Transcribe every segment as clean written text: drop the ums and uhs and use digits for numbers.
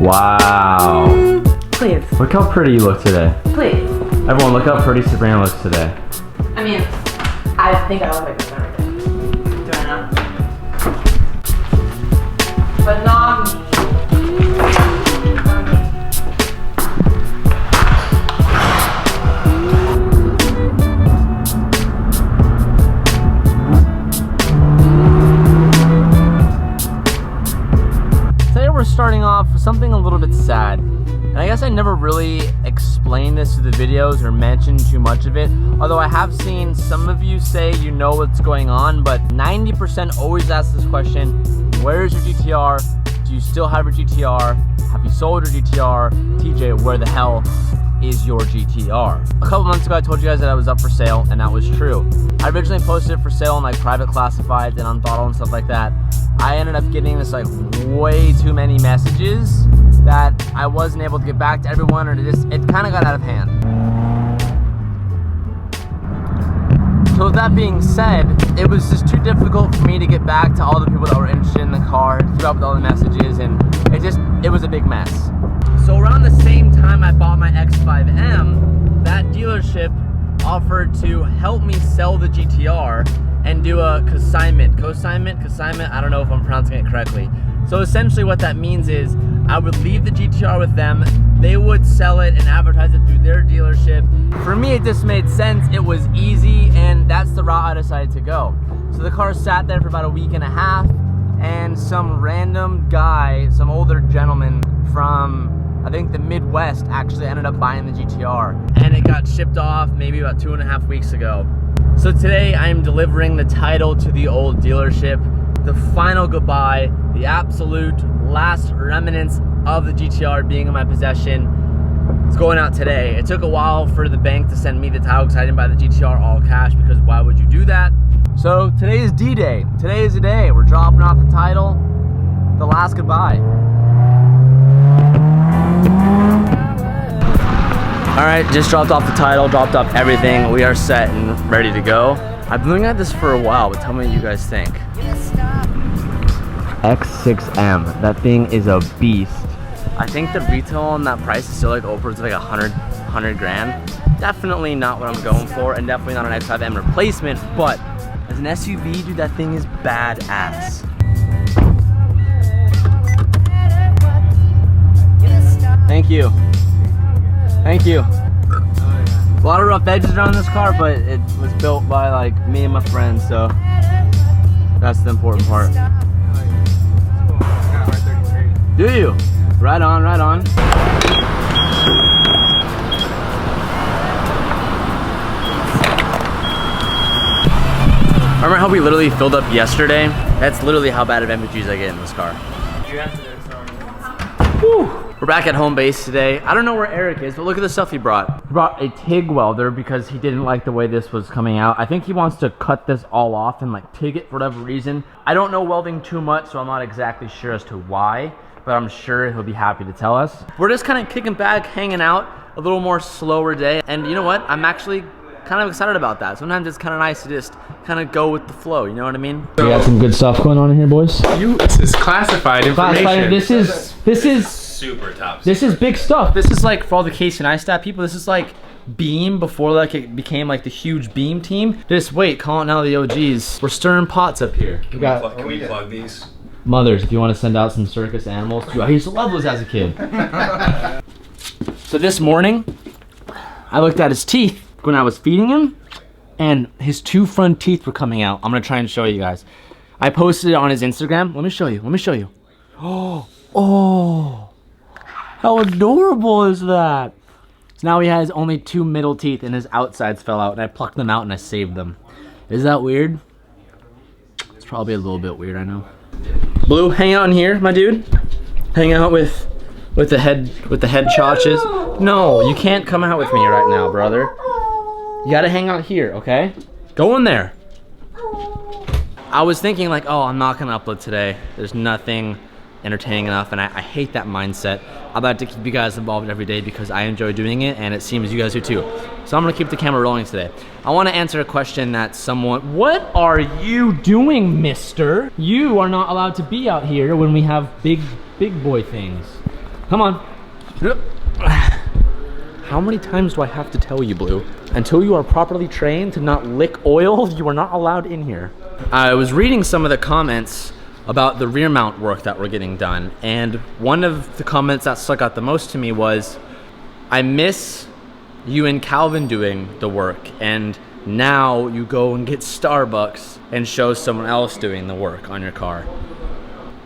Wow. Please. Look how pretty you look today. Please. Everyone, look how pretty Sabrina looks today. I mean, I think I look like this every day. Do I know? But not me. Today we're starting off with something a little bit sad. And I guess I never really explained this to the videos or mentioned too much of it. Although I have seen some of you say you know what's going on, but 90% always ask this question: where's your GTR? Do you still have your GTR? Have you sold your GTR? TJ, where the hell is your GTR? A couple months ago I told you guys that I was up for sale, and that was true. I originally posted it for sale on like private classifieds and on Throttle and stuff like that. I ended up getting this like way too many messages that I wasn't able to get back to everyone, or it kind of got out of hand. So with that being said, it was just too difficult for me to get back to all the people that were interested in the car, to keep up with all the messages, and it was a big mess. So around the same time I bought my X5M, that dealership offered to help me sell the GTR and do a consignment, I don't know if I'm pronouncing it correctly. So essentially what that means is I would leave the GTR with them, they would sell it and advertise it through their dealership. For me, it just made sense, it was easy, and that's the route I decided to go. So the car sat there for about a week and a half, and some random guy, some older gentleman from, I think, the Midwest actually ended up buying the GTR, and it got shipped off maybe about 2.5 weeks ago. So today I am delivering the title to the old dealership, the final goodbye, the absolute last remnants of the GTR being in my possession. It's going out today. It took a while for the bank to send me the title because I didn't buy the GTR all cash, because why would you do that? So today is D-Day. Today is the day. We're dropping off the title, the last goodbye. All right, just dropped off the title, dropped off everything. We are set and ready to go. I've been looking at this for a while, but tell me what you guys think. X6M, that thing is a beast. I think the retail on that price is still like upwards of like 100 grand. Definitely not what I'm going for, and definitely not an X5M replacement, but as an SUV, dude, that thing is badass. Thank you. Thank you. A lot of rough edges around this car, but it was built by like me and my friends, so that's the important part. Do you? Right on, right on. Remember how we literally filled up yesterday? That's literally how bad of MVGs I get in this car. Whew. We're back at home base today. I don't know where Eric is, but look at the stuff he brought. He brought a TIG welder because he didn't like the way this was coming out. I think he wants to cut this all off and like TIG it for whatever reason. I don't know welding too much, so I'm not exactly sure as to why, but I'm sure he'll be happy to tell us. We're just kind of kicking back, hanging out, a little more slower day. And you know what? I'm actually kind of excited about that. Sometimes it's kind of nice to just kind of go with the flow, you know what I mean? We got some good stuff going on in here, boys. This is classified information. This is super top. This is big stuff. This is like for all the Casey Neistat people. This is like Beam before like it became like the huge Beam team. Just wait, calling out the OGs. We're stirring pots up here. Can we plug these? Mothers, if you want to send out some circus animals. I used to love those as a kid. So this morning, I looked at his teeth when I was feeding him, and his 2 front teeth were coming out. I'm gonna try and show you guys. I posted it on his Instagram. Let me show you. Let me show you. Oh. How adorable is that? So now he has only 2 middle teeth and his outsides fell out, and I plucked them out and I saved them. Is that weird? It's probably a little bit weird, I know. Blue, hang out in here, my dude. Hang out with the head chotches. No, you can't come out with me right now, brother. You gotta hang out here, okay? Go in there. I was thinking like, oh, I'm not gonna upload today. There's nothing entertaining enough, and I hate that mindset. I'd like to keep you guys involved every day because I enjoy doing it, and it seems you guys do too. So I'm gonna keep the camera rolling today. I wanna answer a question that someone, what are you doing, mister? You are not allowed to be out here when we have big boy things. Come on. How many times do I have to tell you, Blue? Until you are properly trained to not lick oil, you are not allowed in here. I was reading some of the comments about the rear mount work that we're getting done, and one of the comments that stuck out the most to me was, I miss you and Calvin doing the work, and now you go and get Starbucks and show someone else doing the work on your car.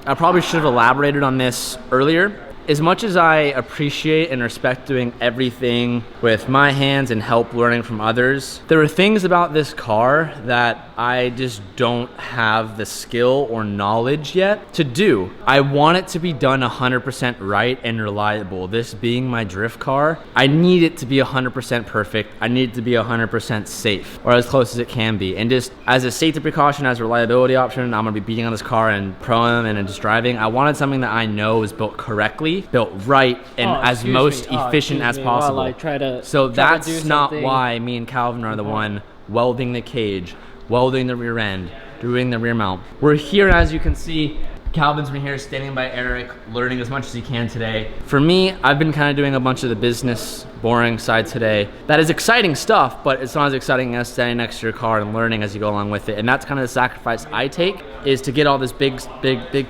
I probably should have elaborated on this earlier. As much as I appreciate and respect doing everything with my hands and help learning from others, there are things about this car that I just don't have the skill or knowledge yet to do. I want it to be done 100% right and reliable. This being my drift car, I need it to be 100% perfect. I need it to be 100% safe, or as close as it can be. And just as a safety precaution, as a reliability option, I'm gonna be beating on this car and proing and just driving. I wanted something that I know is built correctly, built right, and as most efficient as possible. So that's not why me and Calvin are the one welding the cage, welding the rear end, doing the rear mount. We're here, as you can see. Calvin's been here standing by Eric, learning as much as he can today. For me, I've been kind of doing a bunch of the business, boring side today. That is exciting stuff, but it's not as exciting as standing next to your car and learning as you go along with it. And that's kind of the sacrifice I take, is to get all this big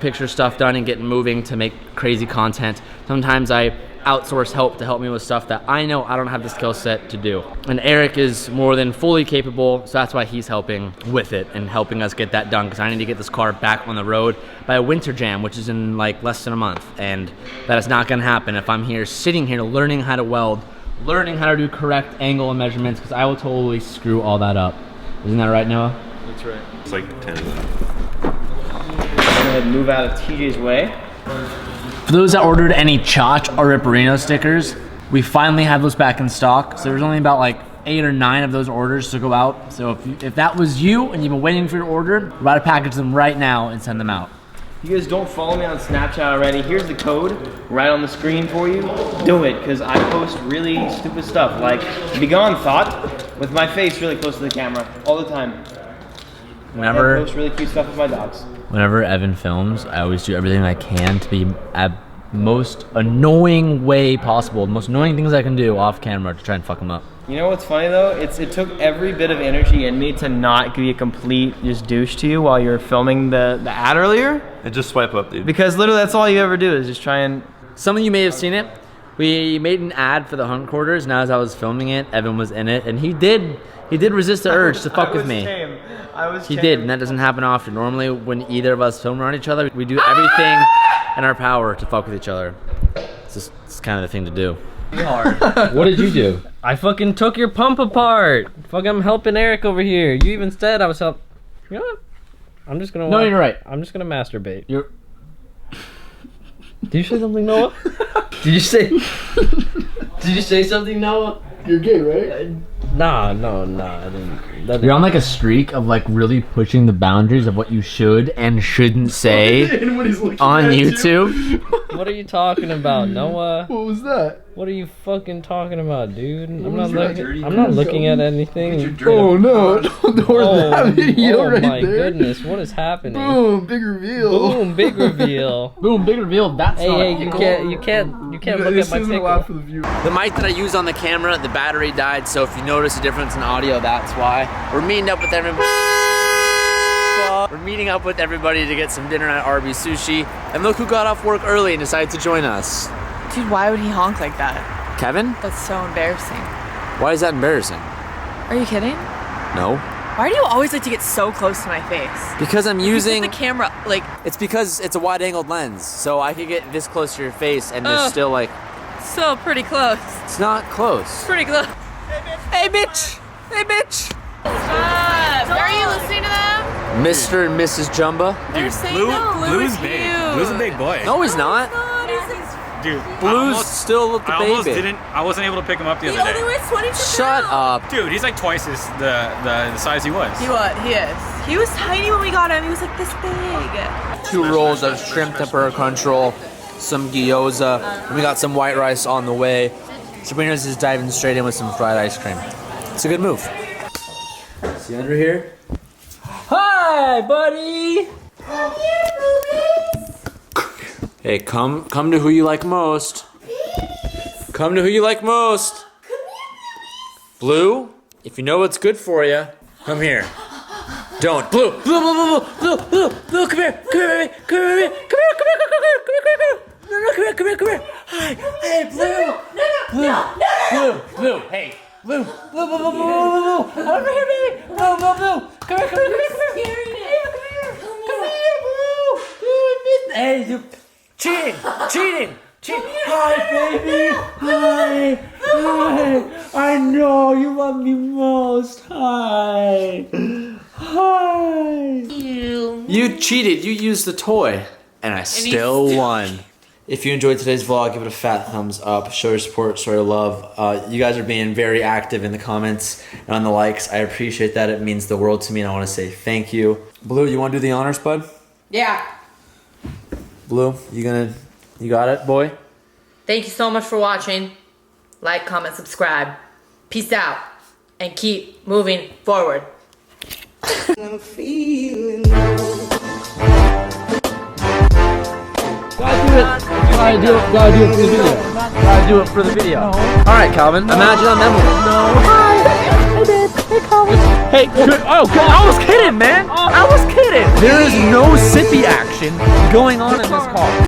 picture stuff done and get moving to make crazy content. Sometimes I outsource help to help me with stuff that I know I don't have the skill set to do. And Eric is more than fully capable, so that's why he's helping with it and helping us get that done, because I need to get this car back on the road by a winter jam, which is in like less than a month. And that is not gonna happen if I'm here sitting here learning how to weld, learning how to do correct angle and measurements, because I will totally screw all that up. Isn't that right, Noah? That's right. It's like 10. Go ahead and move out of TJ's way. For those that ordered any Chach or Ripperino stickers, we finally have those back in stock. So there's only about like 8 or 9 of those orders to go out. So if that was you and you've been waiting for your order, we're about to package them right now and send them out. If you guys don't follow me on Snapchat already, here's the code right on the screen for you. Do it, because I post really stupid stuff like Begone Thought with my face really close to the camera all the time. I post really cute stuff with my dogs. Whenever Evan films, I always do everything I can to be at most annoying way possible. The most annoying things I can do off camera to try and fuck him up. You know what's funny though? It took every bit of energy in me to not be a complete just douche to you while you were filming the ad earlier. And just swipe up, dude. Because literally that's all you ever do is just try and... Some of you may have seen it. We made an ad for the hunt quarters, and as I was filming it, Evan was in it, and he did resist the urge to fuck with me. He did, and that doesn't happen often. Normally, when either of us film around each other, we do everything in our power to fuck with each other. It's kind of the thing to do. What did you do? I fucking took your pump apart. Fuck, I'm helping Eric over here. You even said I was help. You know what? I'm just gonna. No, you're right. I'm just gonna masturbate. You're. Did you say something, Noah? Did you say? Did you say something, Noah? You're gay, right? Nah, I didn't. You're on like a streak of like really pushing the boundaries of what you should and shouldn't say on YouTube. What are you talking about, Noah? What was that? What are you fucking talking about, dude? I'm not looking at anything. Oh no! That video right my there. Goodness, what is happening? Boom! Big reveal. Boom! Big reveal. Boom! Big reveal. That's hey, you can't look at my pickle. The mic that I use on the camera, the battery died, so if you notice a difference in audio, that's why. We're meeting up with everybody. We're meeting up with everybody to get some dinner at Arby's Sushi, and look who got off work early and decided to join us. Dude, why would he honk like that? Kevin? That's so embarrassing. Why is that embarrassing? Are you kidding? No. Why do you always like to get so close to my face? Because I'm using the camera, like... It's because it's a wide-angled lens, so I could get this close to your face and there's still like... Still pretty close. It's not close. Pretty close. Hey, bitch! Hey, bitch! Stop! Are you listening to them? Mr. and Mrs. Jumba. They're saying that Blue's big. Blue's a big boy. No, he's not. Dude, Blue's still the baby. I wasn't able to pick him up the other He day. only weighs 22 Shut pounds. up. Dude, he's like twice the size he was. He is. He was tiny when we got him. He was like this big. 2 rolls of shrimp tempura crunch roll, some gyoza, and we got some white rice on the way. Sabrina's just diving straight in with some fried ice cream. It's a good move. See under here? Hi, buddy! Hey, come to who you like most. Come to who you like most. Blue, if you know what's good for you, come here. Don't. Blue, come here, baby. Come here. Hi, hey, Blue. Blue, hey. Blue. Over here, baby. Blue. Come here. Blue. Hey, you cheating. Hi, baby. Hi. I know you love me most. Hi. You cheated. You used the toy, and I still won. If you enjoyed today's vlog, give it a fat thumbs up. Show your support, show your love. You guys are being very active in the comments and on the likes. I appreciate that. It means the world to me, and I want to say thank you. Blue, you want to do the honors, bud? Yeah. Blue, you got it, boy? Thank you so much for watching. Like, comment, subscribe. Peace out. And keep moving forward. I'm feeling Gotta do it for the video. Alright, Calvin. Imagine on them. Hey, I was kidding, man. I was kidding. There is no sippy action going on in this car.